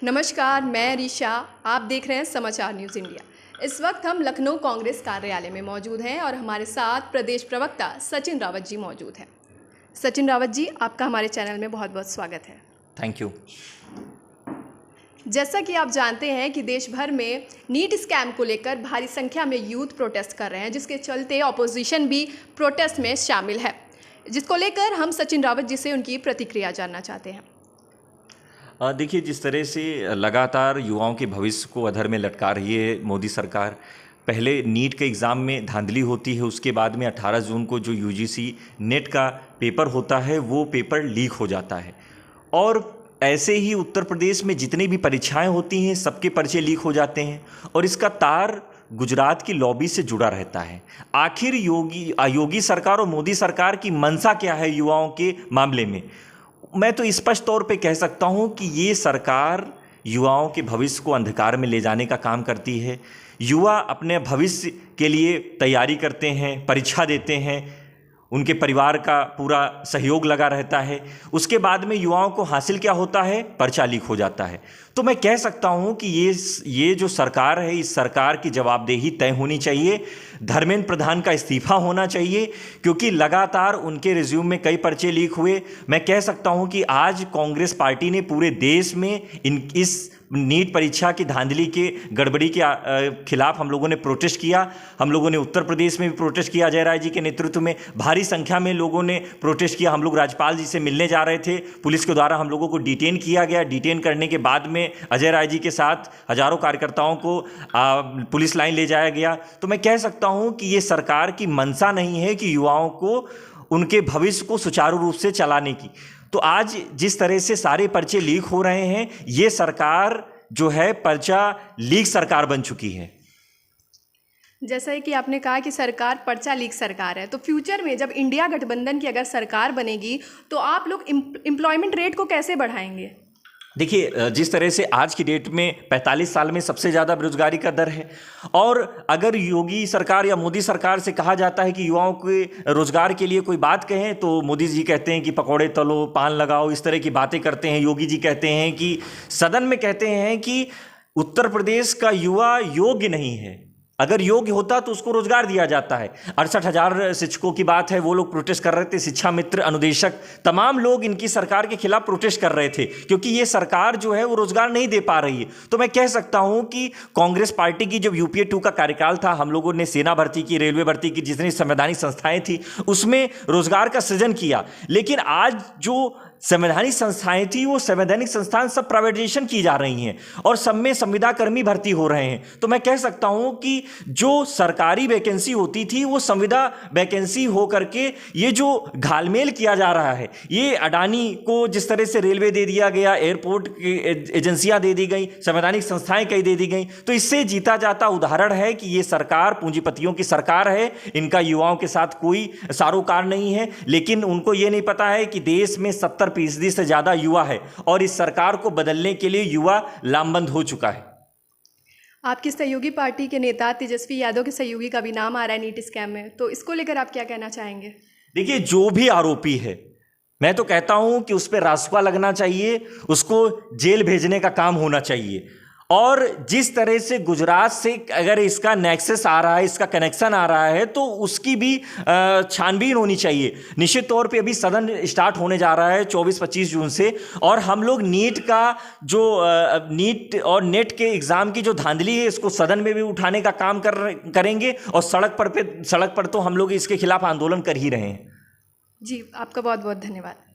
नमस्कार, मैं ऋषा। आप देख रहे हैं समाचार न्यूज़ इंडिया। इस वक्त हम लखनऊ कांग्रेस कार्यालय में मौजूद हैं और हमारे साथ प्रदेश प्रवक्ता सचिन रावत जी मौजूद हैं। सचिन रावत जी, आपका हमारे चैनल में बहुत बहुत स्वागत है। Thank you. जैसा कि आप जानते हैं कि देश भर में नीट स्कैम को लेकर भारी संख्या में यूथ प्रोटेस्ट कर रहे हैं, जिसके चलते ऑपोजिशन भी प्रोटेस्ट में शामिल है, जिसको लेकर हम सचिन रावत जी से उनकी प्रतिक्रिया जानना चाहते हैं। देखिए, जिस तरह से लगातार युवाओं के भविष्य को अधर में लटका रही है मोदी सरकार। पहले नीट के एग्ज़ाम में धांधली होती है, उसके बाद में 18 जून को जो यूजीसी नेट का पेपर होता है वो पेपर लीक हो जाता है। और ऐसे ही उत्तर प्रदेश में जितनी भी परीक्षाएं होती हैं सबके पर्चे लीक हो जाते हैं और इसका तार गुजरात की लॉबी से जुड़ा रहता है। आखिर योगी सरकार और मोदी सरकार की मंशा क्या है युवाओं के मामले में? मैं तो स्पष्ट तौर पे कह सकता हूं कि ये सरकार युवाओं के भविष्य को अंधकार में ले जाने का काम करती है। युवा अपने भविष्य के लिए तैयारी करते हैं, परीक्षा देते हैं, उनके परिवार का पूरा सहयोग लगा रहता है। उसके बाद में युवाओं को हासिल क्या होता है? पर्चा लीक हो जाता है। तो मैं कह सकता हूं कि ये जो सरकार है, इस सरकार की जवाबदेही तय होनी चाहिए। धर्मेंद्र प्रधान का इस्तीफा होना चाहिए, क्योंकि लगातार उनके रिज्यूम में कई पर्चे लीक हुए। मैं कह सकता हूं कि आज कांग्रेस पार्टी ने पूरे देश में इस नीट परीक्षा की धांधली के गड़बड़ी के खिलाफ हम लोगों ने प्रोटेस्ट किया। हम लोगों ने उत्तर प्रदेश में भी प्रोटेस्ट किया। अजय राय जी के नेतृत्व में भारी संख्या में लोगों ने प्रोटेस्ट किया। हम लोग राज्यपाल जी से मिलने जा रहे थे, पुलिस के द्वारा हम लोगों को डिटेन किया गया। डिटेन करने के बाद में अजय राय जी के साथ हजारों कार्यकर्ताओं को पुलिस लाइन ले जाया गया। तो मैं कह सकता हूं कि ये सरकार की मंशा नहीं है कि युवाओं को उनके भविष्य को सुचारू रूप से चलाने की। तो आज जिस तरह से सारे पर्चे लीक हो रहे हैं, ये सरकार जो है पर्चा लीक सरकार बन चुकी है। जैसा कि आपने कहा कि सरकार पर्चा लीक सरकार है, तो फ्यूचर में जब इंडिया गठबंधन की अगर सरकार बनेगी तो आप लोग एम्प्लॉयमेंट रेट को कैसे बढ़ाएंगे? देखिए, जिस तरह से आज की डेट में 45 साल में सबसे ज़्यादा बेरोजगारी का दर है, और अगर योगी सरकार या मोदी सरकार से कहा जाता है कि युवाओं के रोजगार के लिए कोई बात कहें, तो मोदी जी कहते हैं कि पकौड़े तलो, पान लगाओ, इस तरह की बातें करते हैं। योगी जी कहते हैं कि सदन में कहते हैं कि उत्तर प्रदेश का युवा योग्य नहीं है, अगर योग्य होता तो उसको रोजगार दिया जाता है। 68,000 शिक्षकों की बात है, वो लोग प्रोटेस्ट कर रहे थे। शिक्षा मित्र, अनुदेशक, तमाम लोग इनकी सरकार के खिलाफ प्रोटेस्ट कर रहे थे, क्योंकि ये सरकार जो है वो रोजगार नहीं दे पा रही है। तो मैं कह सकता हूं कि कांग्रेस पार्टी की जब यूपीए 2 का कार्यकाल था, हम लोगों ने सेना भर्ती की, रेलवे भर्ती की, जितनी संवैधानिक संस्थाएं थी उसमें रोजगार का सृजन किया। लेकिन आज जो संवैधानिक संस्थाएं थी, वो संवैधानिक संस्थान सब प्राइवेटाइजेशन की जा रही हैं और सब में संविदा कर्मी भर्ती हो रहे हैं। तो मैं कह सकता हूं कि जो सरकारी वैकेंसी होती थी वो संविदा वैकेंसी हो करके ये जो घालमेल किया जा रहा है, ये अडानी को जिस तरह से रेलवे दे दिया गया, एयरपोर्ट की एजेंसियां दे दी गई, संवैधानिक संस्थाएं कई दे दी गई, तो इससे जीता जाता उदाहरण है कि ये सरकार पूंजीपतियों की सरकार है। इनका युवाओं के साथ कोई सरोकार नहीं है। लेकिन उनको ये नहीं पता है कि देश में 70% से ज्यादा युवा है और इस सरकार को बदलने के लिए युवा लामबंद हो चुका है। आपकी सहयोगी पार्टी के नेता तेजस्वी यादव के सहयोगी का भी नाम आ रहा है नीट स्कैम में, तो इसको लेकर आप क्या कहना चाहेंगे? देखिए, जो भी आरोपी है, मैं तो कहता हूं कि उस पर रासुका लगना चाहिए, उसको जेल भेजने का काम होना चाहिए। और जिस तरह से गुजरात से अगर इसका नेक्सस आ रहा है, इसका कनेक्शन आ रहा है, तो उसकी भी छानबीन होनी चाहिए। निश्चित तौर पे अभी सदन स्टार्ट होने जा रहा है 24-25 जून से, और हम लोग नीट का जो नीट और नेट के एग्जाम की जो धांधली है, इसको सदन में भी उठाने का काम करेंगे और सड़क पर तो हम लोग इसके खिलाफ आंदोलन कर ही रहे हैं। जी, आपका बहुत बहुत धन्यवाद।